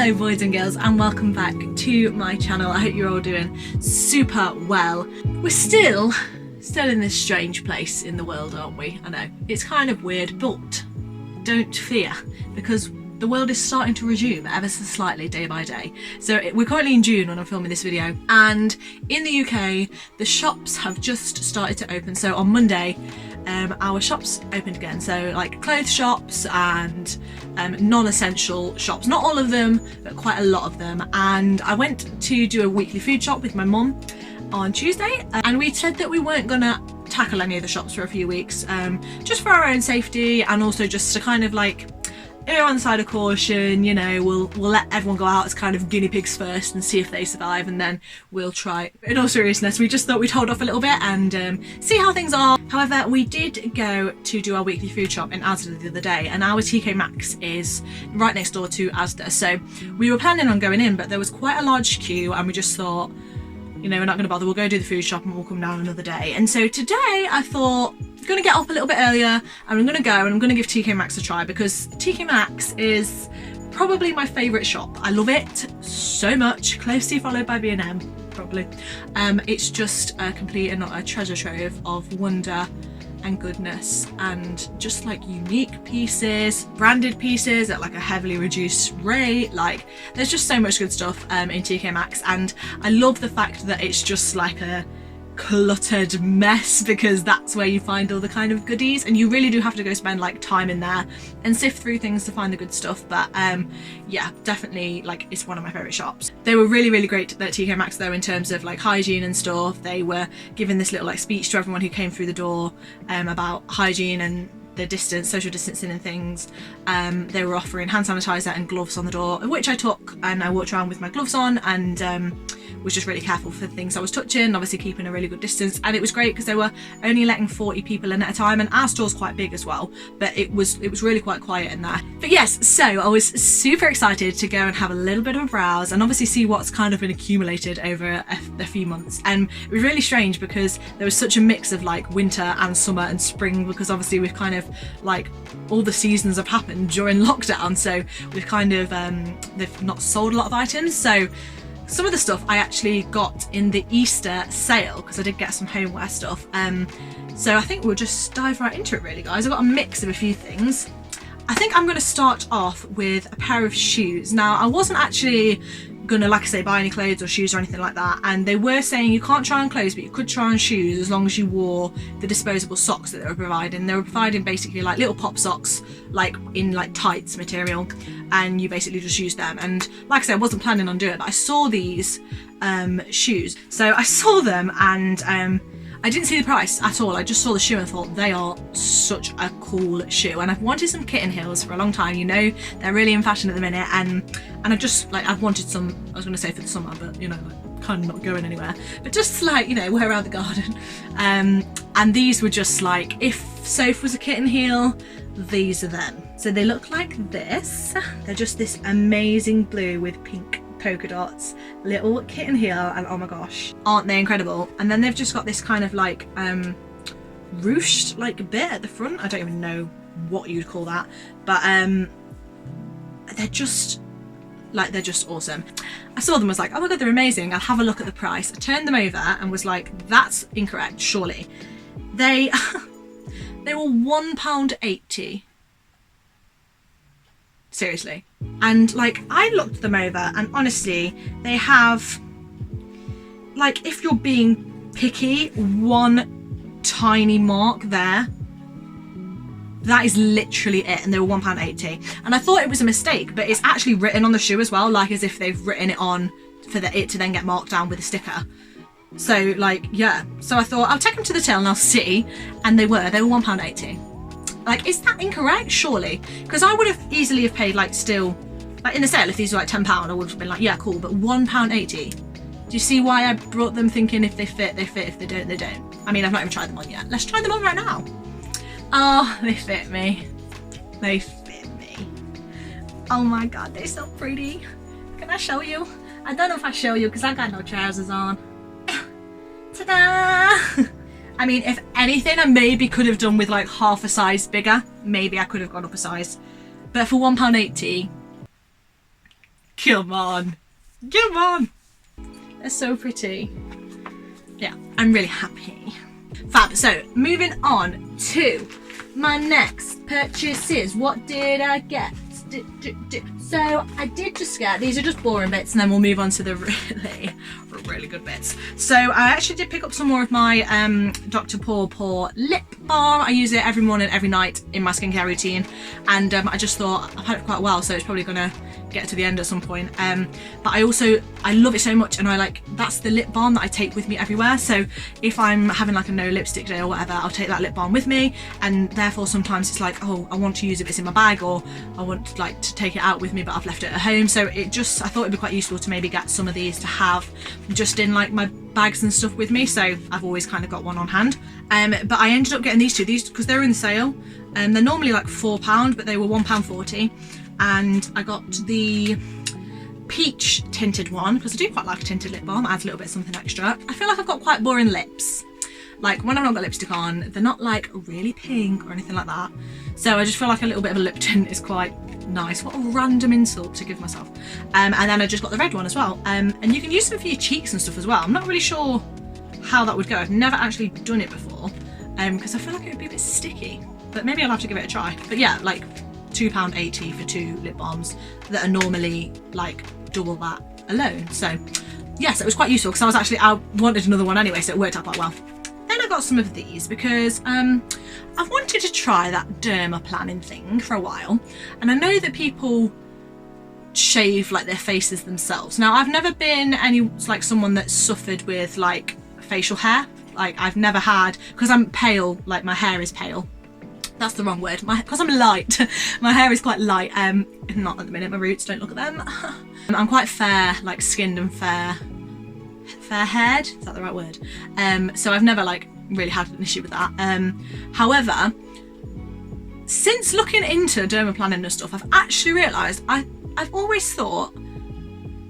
Hello boys and girls, and welcome back to my channel. I hope you're all doing super well. We're still in this strange place in the world, aren't we? I know, it's kind of weird, but don't fear, because the world is starting to resume ever so slightly day by day. So we're currently in June when I'm filming this video, and in the UK the shops have just started to open. So on Monday our shops opened again, so like clothes shops and non-essential shops, not all of them but quite a lot of them. And I went to do a weekly food shop with my mum on Tuesday, and we said that we weren't gonna tackle any of the shops for a few weeks, just for our own safety, and also just to kind of like err on the side of caution. You know, we'll let everyone go out as kind of guinea pigs first and see if they survive, and then we'll try. In all seriousness, we just thought we'd hold off a little bit and see how things are. However, we did go to do our weekly food shop in Asda the other day, and our TK Maxx is right next door to Asda, so we were planning on going in, but there was quite a large queue, and we just thought, you know, we're not going to bother, we'll go do the food shop and we'll come down another day. And so today I thought, I'm going to get up a little bit earlier and I'm going to go and I'm going to give TK Maxx a try, because TK Maxx is probably my favourite shop. I love it so much, closely followed by B&M probably. It's just a complete and utter treasure trove of wonder and goodness, and just like unique pieces, branded pieces at like a heavily reduced rate. Like, there's just so much good stuff in TK Maxx, and I love the fact that it's just like a cluttered mess, because that's where you find all the kind of goodies, and you really do have to go spend like time in there and sift through things to find the good stuff. But yeah, definitely, like, it's one of my favorite shops. They were really great at TK Maxx though, in terms of like hygiene and stuff. They were giving this little like speech to everyone who came through the door about hygiene and the distance, social distancing and things. They were offering hand sanitizer and gloves on the door, which I took, and I walked around with my gloves on, and was just really careful for the things I was touching, obviously keeping a really good distance. And it was great because they were only letting 40 people in at a time, and our store's quite big as well, but it was really quite quiet in there. But yes, so I was super excited to go and have a little bit of a browse and obviously see what's kind of been accumulated over a few months. And it was really strange because there was such a mix of like winter and summer and spring, because obviously we've kind of like all the seasons have happened during lockdown, so we've kind of they've not sold a lot of items. So some of the stuff I actually got in the Easter sale, because I did get some homeware stuff. So I think we'll just dive right into it really, guys. I've got a mix of a few things. I think I'm going to start off with a pair of shoes. Now, I wasn't actually gonna, like I say, buy any clothes or shoes or anything like that, and they were saying you can't try on clothes but you could try on shoes as long as you wore the disposable socks that they were providing. They were providing basically like little pop socks, like in like tights material, and you basically just use them. And like I said, I wasn't planning on doing it, but I saw these shoes, so I saw them, and I didn't see the price at all. I just saw the shoe and thought they are such a cool shoe, and I've wanted some Kitten Heels for a long time. You know, they're really in fashion at the minute, and I just like, I've wanted some, I was going to say for the summer, but you know, like, kind of not going anywhere, but just like, you know, wear around the garden. And these were just like, if Soph was a kitten heel, these are them. So they look like this. They're just this amazing blue with pink polka dots, little kitten heel, and oh my gosh, aren't they incredible? And then they've just got this kind of like ruched like bit at the front. I don't even know what you'd call that, but they're just awesome. I saw them, was like, oh my god, they're amazing, I'll have a look at the price. I turned them over and was like, that's incorrect, surely. They they were £1.80. Seriously. And like, I looked them over, and honestly, they have, like, if you're being picky, one tiny mark there. That is literally it, and they were £1.80. And I thought it was a mistake, but it's actually written on the shoe as well, like as if they've written it on for it to then get marked down with a sticker. So like, yeah, so I thought I'll take them to the till and I'll see, and they were £1.80. Like, is that incorrect? Surely, because I would have easily have paid like, still, like in the sale, if these were like £10, I would have been like, yeah, cool. But £1.80. Do you see why I brought them, thinking if they fit, they fit, if they don't, they don't? I mean, I've not even tried them on yet. Let's try them on right now. Oh, they fit me. They fit me. Oh my god, they're so pretty. Can I show you? I don't know if I show you because I got no trousers on. Ta-da! I mean, if anything, I maybe could have done with like half a size bigger. Maybe I could have gone up a size. But for £1.80, Come on. Come on. They're so pretty. Yeah, I'm really happy. Fab. So moving on to my next purchases. What did I get? So I did just get, these are just boring bits, and then we'll move on to the really good bits. So I actually did pick up some more of my Dr. Paw lip balm. I use it every morning, every night in my skincare routine, and I just thought I've had it for quite a while, so it's probably gonna get to the end at some point. But I love it so much, and that's the lip balm that I take with me everywhere. So if I'm having like a no lipstick day or whatever, I'll take that lip balm with me, and therefore sometimes it's like, oh, I want to use it, it's in my bag, or I want to take it out with me but I've left it at home. So I thought it'd be quite useful to maybe get some of these to have just in like my bags and stuff with me, so I've always kind of got one on hand. But I ended up getting these because they're in sale, and they're normally like £4, but they were £1.40, and I got the peach tinted one because I do quite like a tinted lip balm. It adds a little bit of something extra. I feel like I've got quite boring lips. Like when I've not got lipstick on, they're not like really pink or anything like that. So I just feel like a little bit of a lip tint is quite nice. What a random insult to give myself. And then I just got the red one as well. And you can use them for your cheeks and stuff as well. I'm not really sure how that would go. I've never actually done it before because I feel like it would be a bit sticky. But maybe I'll have to give it a try. But yeah, like £2.80 for 2 lip balms that are normally like double that alone. So yes, it was quite useful because I wanted another one anyway, so it worked out quite well. Then I got some of these because I've wanted to try that dermaplaning thing for a while, and I know that people shave like their faces themselves. Now I've never been someone that's suffered with like facial hair. Like I've never had, because I'm pale, like my hair is pale. That's the wrong word. Because I'm light, my hair is quite light. Not at the minute, my roots, don't look at them. I'm quite fair, like skinned and fair haired, is that the right word? So I've never like really had an issue with that. However, since looking into dermaplaning and stuff, I've actually realised I've always thought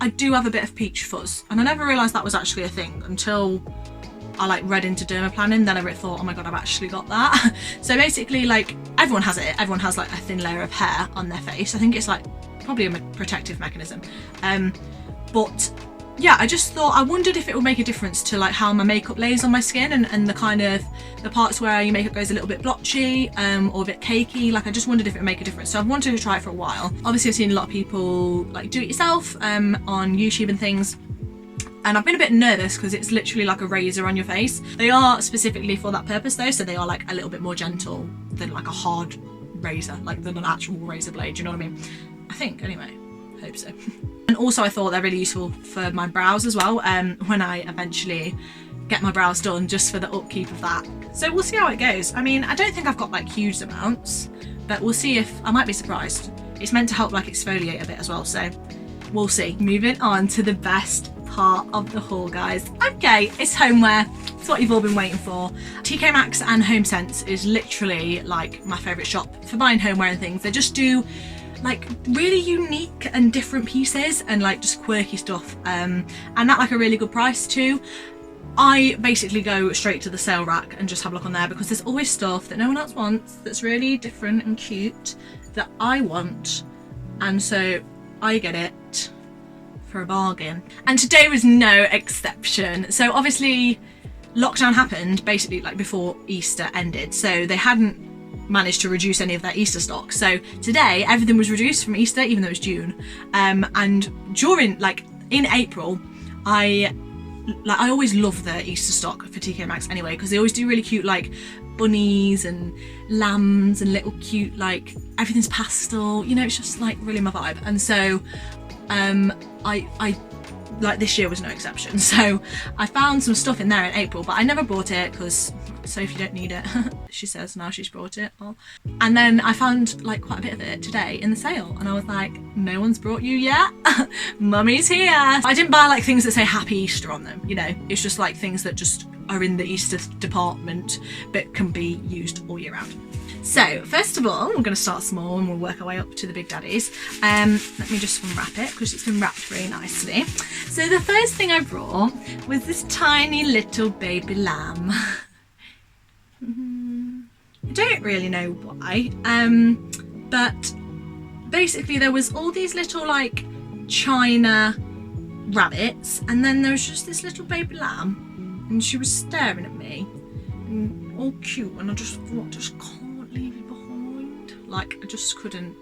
I do have a bit of peach fuzz, and I never realised that was actually a thing until I like read into dermaplaning. Then I thought, oh my god, I've actually got that. So basically, like everyone has it. Everyone has like a thin layer of hair on their face. I think it's like probably a protective mechanism. But yeah, I just thought, I wondered if it would make a difference to like how my makeup lays on my skin, and the kind of the parts where your makeup goes a little bit blotchy or a bit cakey. Like I just wondered if it would make a difference. So I've wanted to try it for a while. Obviously I've seen a lot of people like do it yourself on YouTube and things, and I've been a bit nervous because it's literally like a razor on your face. They are specifically for that purpose though, so they are like a little bit more gentle than like a hard razor, like than an actual razor blade, you know what I mean? I think, anyway, hope so. And also I thought they're really useful for my brows as well, when I eventually get my brows done, just for the upkeep of that. So we'll see how it goes. I mean, I don't think I've got like huge amounts, but we'll see. If I might be surprised. It's meant to help like exfoliate a bit as well, so we'll see. Moving on to the best part of the haul, guys. Okay, it's homeware. It's what you've all been waiting for. TK Maxx and HomeSense is literally like my favourite shop for buying homeware and things. They just do like really unique and different pieces and like just quirky stuff, and at like a really good price too. I basically go straight to the sale rack and just have a look on there, because there's always stuff that no one else wants that's really different and cute that I want, and so I get it for a bargain. And today was no exception. So obviously lockdown happened basically like before Easter ended, so they hadn't managed to reduce any of their Easter stock. So today everything was reduced from Easter, even though it was June. And during like in April, I always love the Easter stock for TK Maxx anyway, because they always do really cute like bunnies and lambs and little cute, like everything's pastel, you know, it's just like really my vibe. And so I like this year was no exception. So I found some stuff in there in April, but I never bought it because Soph, you don't need it. She says now she's brought it. Oh. And then I found like quite a bit of it today in the sale, and I was like, no one's brought you yet. Mummy's here. I didn't buy like things that say Happy Easter on them, you know, it's just like things that just are in the Easter department but can be used all year round. So first of all, we're going to start small and we'll work our way up to the big daddies. Let me just unwrap it because it's been wrapped very nicely. So the first thing I brought was this tiny little baby lamb. I don't really know why, but basically there was all these little like china rabbits, and then there was just this little baby lamb, and she was staring at me, and all cute, and I just thought, just can't leave you behind. Like, I just couldn't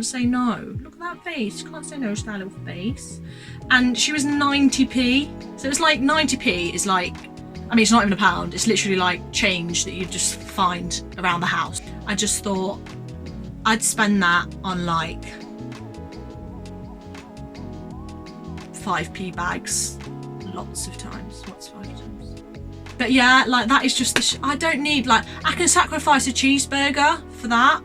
say no. Look at that face, you can't say no to that little face. And she was 90p, so it's like 90p is like, I mean, it's not even a pound, it's literally like change that you just find around the house. I just thought I'd spend that on like 5p bags lots of times. What's 5 times? But yeah, like that is just the I don't need, like, I can sacrifice a cheeseburger for that.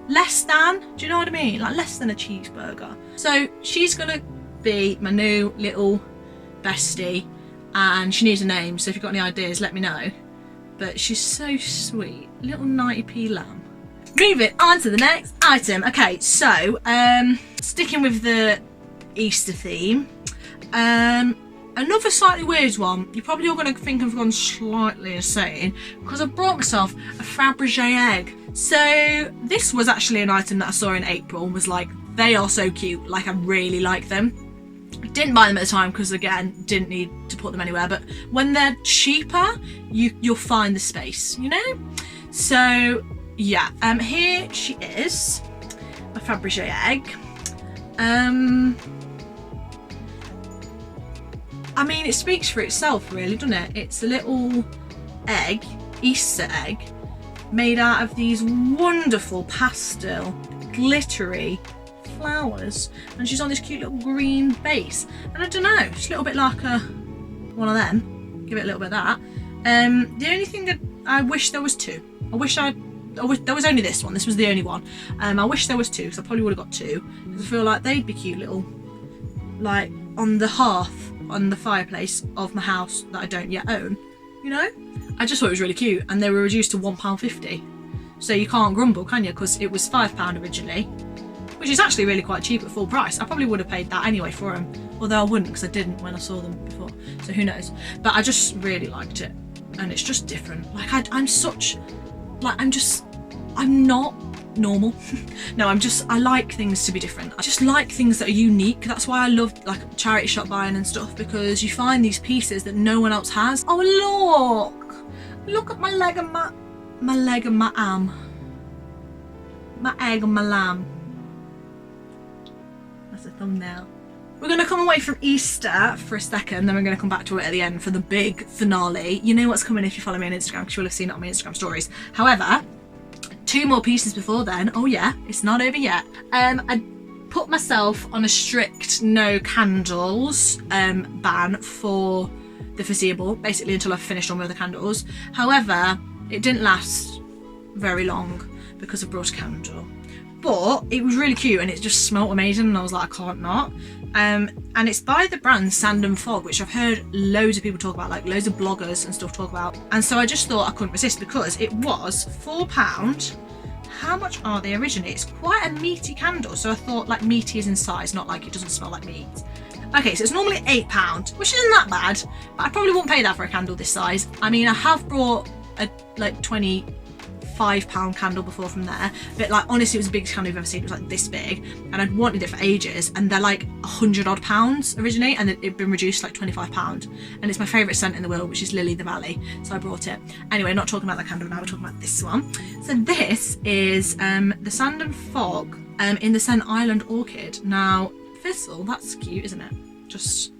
Less than, do you know what I mean? Like less than a cheeseburger. So she's gonna be my new little bestie, and she needs a name, so if you've got any ideas, let me know. But she's so sweet, little 90p lamb. Moving on to the next item. Okay, so sticking with the Easter theme, another slightly weird one. You're probably all going to think I've gone slightly insane because I brought myself a Fabrice Egg. So this was actually an item that I saw in April and was like, they are so cute, like I really like them. Didn't buy them at the time because, again, didn't need to put them anywhere, but when they're cheaper you'll find the space, you know. So yeah, here she is, my Fabrice Egg. I mean, it speaks for itself really, doesn't it? It's a little egg, Easter egg, made out of these wonderful pastel glittery flowers, and she's on this cute little green base, and I don't know, it's a little bit like one of them. Give it a little bit of that. The only thing that I wish there was two. I wish there was only this one. This was the only one. I wish there was two, because I probably would have got two, because I feel like they'd be cute little, like on the hearth, on the fireplace of my house that I don't yet own, you know. I just thought it was really cute, and they were reduced to £1.50, so you can't grumble, can you? Because it was £5 originally, which is actually really quite cheap at full price. I probably would have paid that anyway for them, although I wouldn't because I didn't when I saw them before, so who knows. But I just really liked it, and it's just different. Like I'm not normal. No, I like things to be different. I just like things that are unique. That's why I love like charity shop buying and stuff, because you find these pieces that no one else has. Oh look at my leg and my egg and my lamb. That's a thumbnail. We're going to come away from Easter for a second, then we're going to come back to it at the end for the big finale. You know what's coming if you follow me on Instagram, because you'll have seen it on my Instagram stories. However, 2 more pieces before then. Oh yeah, it's not over yet. I put myself on a strict no candles ban for the foreseeable, basically until I've finished all my other candles. However, it didn't last very long because I brought a candle. But it was really cute and it just smelled amazing, and I was like, I can't not. And it's by the brand Sand and Fog, which I've heard loads of people talk about, like loads of bloggers and stuff talk about. And so I just thought I couldn't resist, because it was £4. How much are they originally? It's quite a meaty candle, so I thought like meaty is in size, not like it doesn't smell like meat. Okay, so it's normally £8, which isn't that bad, but I probably won't pay that for a candle this size. I mean, I have brought a like £25 candle before from there, but like honestly it was the biggest candle I've ever seen. It was like this big, and I'd wanted it for ages, and they're like £100 odd originally, and it'd been reduced to like £25, and it's my favourite scent in the world, which is Lily the Valley, so I brought it. Anyway, not talking about that candle now, we're talking about this one. So this is the Sand and Fog in the scent Island Orchid. Now Thistle, that's cute, isn't it? Just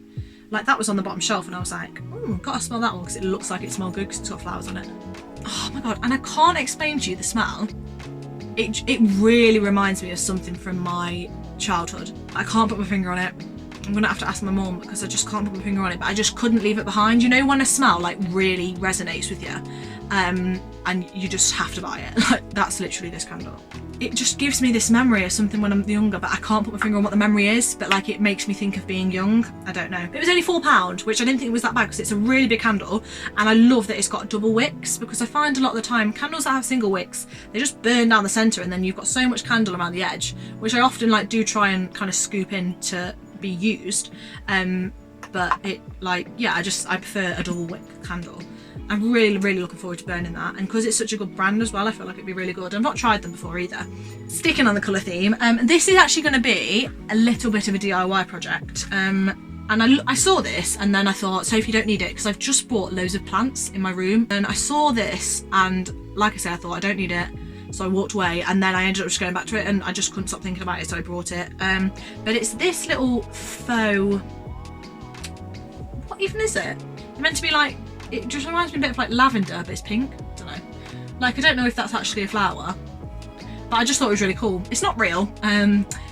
like that was on the bottom shelf, and I was like, oh, gotta smell that one because it looks like it smells good because it's got flowers on it. Oh my god, and I can't explain to you the smell. It really reminds me of something from my childhood. I can't put my finger on it. I'm gonna have to ask my mum because I just can't put my finger on it, but I just couldn't leave it behind. You know when a smell like really resonates with you, and you just have to buy it. Like that's literally this candle. It just gives me this memory of something when I'm younger, but I can't put my finger on what the memory is, but like it makes me think of being young. I don't know. It was only £4, which I didn't think was that bad because it's a really big candle, and I love that it's got double wicks, because I find a lot of the time candles that have single wicks, they just burn down the centre, and then you've got so much candle around the edge, which I often like do try and kind of scoop in to be used. But it like, yeah, I prefer a double wick candle. I'm really looking forward to burning that, and because it's such a good brand as well, I feel like it'd be really good. I've not tried them before either. Sticking on the colour theme, this is actually going to be a little bit of a DIY project. And I saw this and then I thought, Sophie, you don't need it, because I've just bought loads of plants in my room, and I saw this and like I said, I thought I don't need it, so I walked away, and then I ended up just going back to it and I just couldn't stop thinking about it, so I brought it. But it's this little faux, what even is it? It's meant to be like, it just reminds me a bit of like lavender, but it's pink. I don't know. Like, I don't know if that's actually a flower, but I just thought it was really cool. It's not real,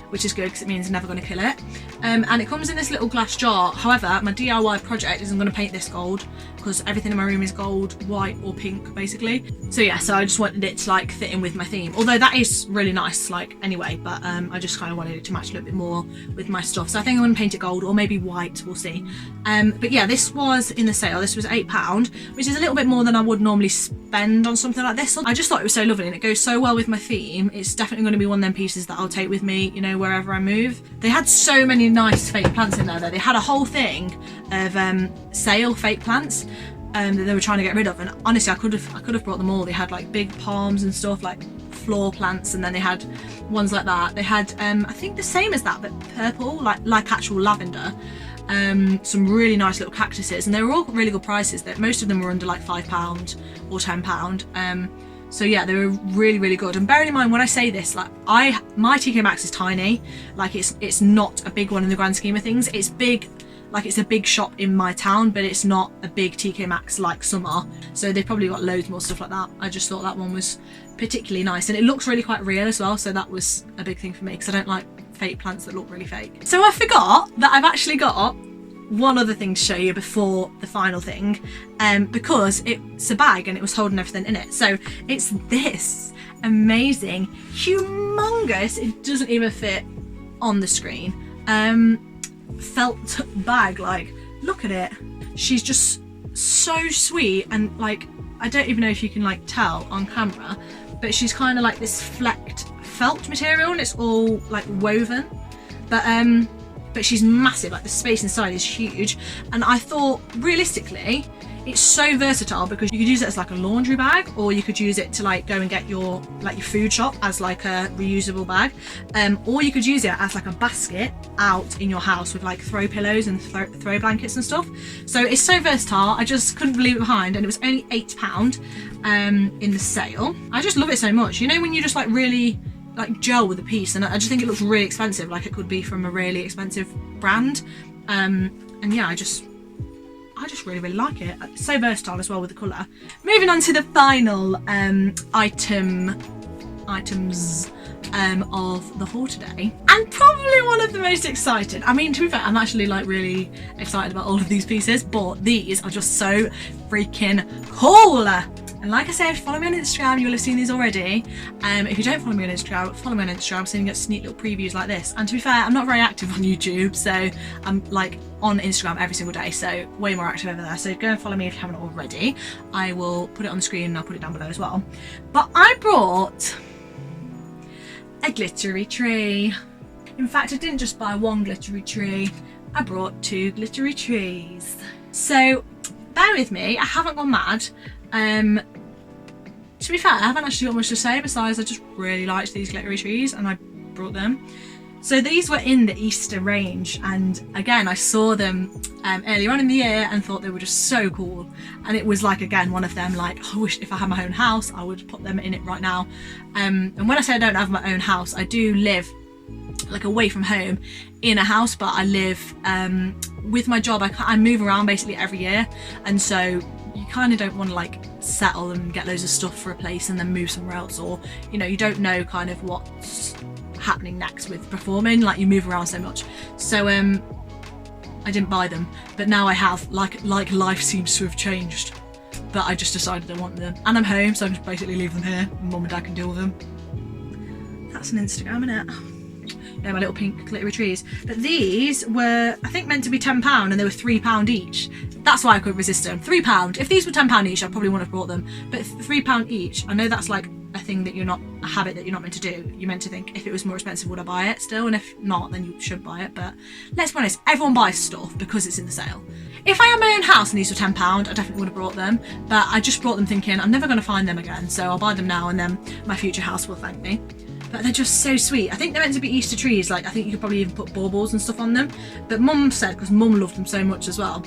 which is good because it means I'm never going to kill it. And it comes in this little glass jar. However, my DIY project isn't going to paint this gold, because everything in my room is gold, white or pink basically. So yeah, so I just wanted it to like fit in with my theme, although that is really nice like anyway, but I just kind of wanted it to match a little bit more with my stuff. So I think I'm going to paint it gold or maybe white, we'll see. But yeah, this was in the sale. This was £8, which is a little bit more than I would normally spend on something like this. I just thought it was so lovely and it goes so well with my theme. It's definitely going to be one of them pieces that I'll take with me, you know, wherever I move. They had so many nice fake plants in there though. They had a whole thing of sale fake plants that they were trying to get rid of, and honestly I could have brought them all. They had like big palms and stuff, like floor plants, and then they had ones like that. They had I think the same as that but purple, like actual lavender. Some really nice little cactuses, and they were all really good prices. That most of them were under like £5 or £10. So yeah, they were really good. And bearing in mind when I say this, like my TK Maxx is tiny. Like it's not a big one in the grand scheme of things. It's big, like it's a big shop in my town, but it's not a big TK Maxx like some are. So they've probably got loads more stuff like that. I just thought that one was particularly nice, and it looks really quite real as well. So that was a big thing for me, because I don't like fake plants that look really fake. So I forgot that I've actually got one other thing to show you before the final thing, because it's a bag and it was holding everything in it. So it's this amazing, humongous, it doesn't even fit on the screen, felt bag. Like, look at it. She's just so sweet, and like, I don't even know if you can like tell on camera, but she's kind of like this flecked felt material, and it's all like woven, but she's massive. Like the space inside is huge, and I thought realistically it's so versatile, because you could use it as like a laundry bag, or you could use it to like go and get your food shop as like a reusable bag, or you could use it as like a basket out in your house with like throw pillows and throw blankets and stuff. So it's so versatile. I just couldn't believe it behind, and it was only £8 in the sale. I just love it so much. You know when you just like really like gel with a piece, and I just think it looks really expensive, like it could be from a really expensive brand, and yeah, I just really like it. It's so versatile as well with the colour. Moving on to the final items of the haul today, and probably one of the most excited. I mean, to be fair, I'm actually like really excited about all of these pieces, but these are just so freaking cool. And like I said, follow me on Instagram, you'll have seen these already. If you don't follow me on Instagram, follow me on Instagram so you can get sneak little previews like this. And to be fair, I'm not very active on YouTube, so I'm like on Instagram every single day, so way more active over there. So go and follow me if you haven't already. I will put it on the screen and I'll put it down below as well. But I brought a glittery tree. In fact, I didn't just buy one glittery tree, I brought 2 glittery trees. So bear with me, I haven't gone mad. To be fair, I haven't actually got much to say besides I just really liked these glittery trees and I brought them. So these were in the Easter range, and again I saw them earlier on in the year and thought they were just so cool, and it was like, again, one of them, like, I wish if I had my own house I would put them in it right now. And when I say I don't have my own house, I do live like away from home in a house, but I live with my job, I move around basically every year, and so you kind of don't want to like settle and get loads of stuff for a place and then move somewhere else, or you know, you don't know kind of what's happening next with performing, like you move around so much. So I didn't buy them, but now I have, like life seems to have changed, but I just decided I want them, and I'm home, so I just basically leave them here and mum and dad can deal with them. That's an Instagram, innit? Yeah, my little pink glittery trees. But these were, I think, meant to be £10, and they were £3 each. That's why I couldn't resist them. £3. If these were £10 each, I probably wouldn't have brought them. But £3 each, I know that's like a thing that you're not, a habit that you're not meant to do. You're meant to think, if it was more expensive, would I buy it still? And if not, then you should buy it. But let's be honest, everyone buys stuff because it's in the sale. If I had my own house and these were £10, I definitely would have brought them, but I just brought them thinking I'm never going to find them again, so I'll buy them now and then my future house will thank me. But they're just so sweet. I think they're meant to be Easter trees, like I think you could probably even put baubles and stuff on them, but Mum said, because Mum loved them so much as well,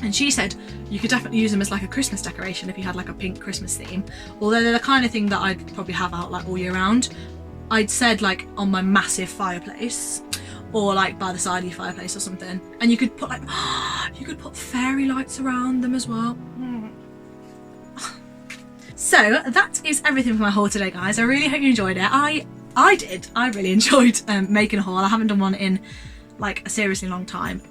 and she said you could definitely use them as like a Christmas decoration if you had like a pink Christmas theme, although they're the kind of thing that I'd probably have out like all year round. I'd said like on my massive fireplace, or like by the side of your fireplace or something, and you could put like you could put fairy lights around them as well. So that is everything for my haul today, guys. I really hope you enjoyed it. I did. I really enjoyed making a haul. I haven't done one in like a seriously long time.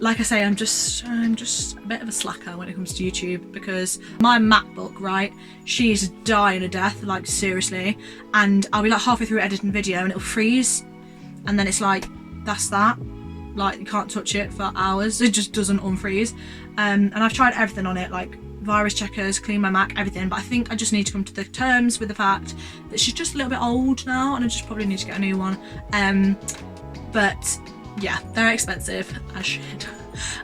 Like I say, I'm just a bit of a slacker when it comes to YouTube, because my MacBook, right, she's dying to death, like seriously, and I'll be like halfway through editing video and it'll freeze, and then it's like, that's that, like you can't touch it for hours, it just doesn't unfreeze. And I've tried everything on it, like virus checkers, clean my Mac, everything, but I think I just need to come to the terms with the fact that she's just a little bit old now and I just probably need to get a new one. But yeah, they're expensive as shit,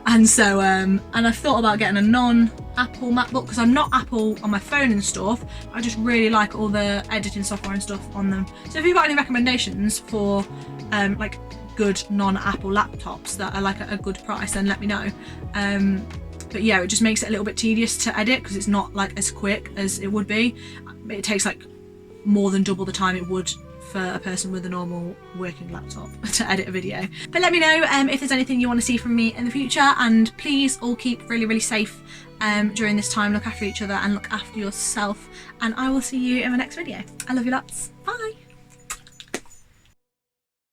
and so and I've thought about getting a non-Apple MacBook, because I'm not Apple on my phone and stuff. I just really like all the editing software and stuff on them. So if you've got any recommendations for like good non-Apple laptops that are like at a good price, then let me know. But yeah, it just makes it a little bit tedious to edit because it's not like as quick as it would be. It takes like more than double the time it would for a person with a normal working laptop to edit a video. But let me know if there's anything you want to see from me in the future, and please all keep really safe during this time. Look after each other and look after yourself, and I will see you in my next video. I love you lots. Bye.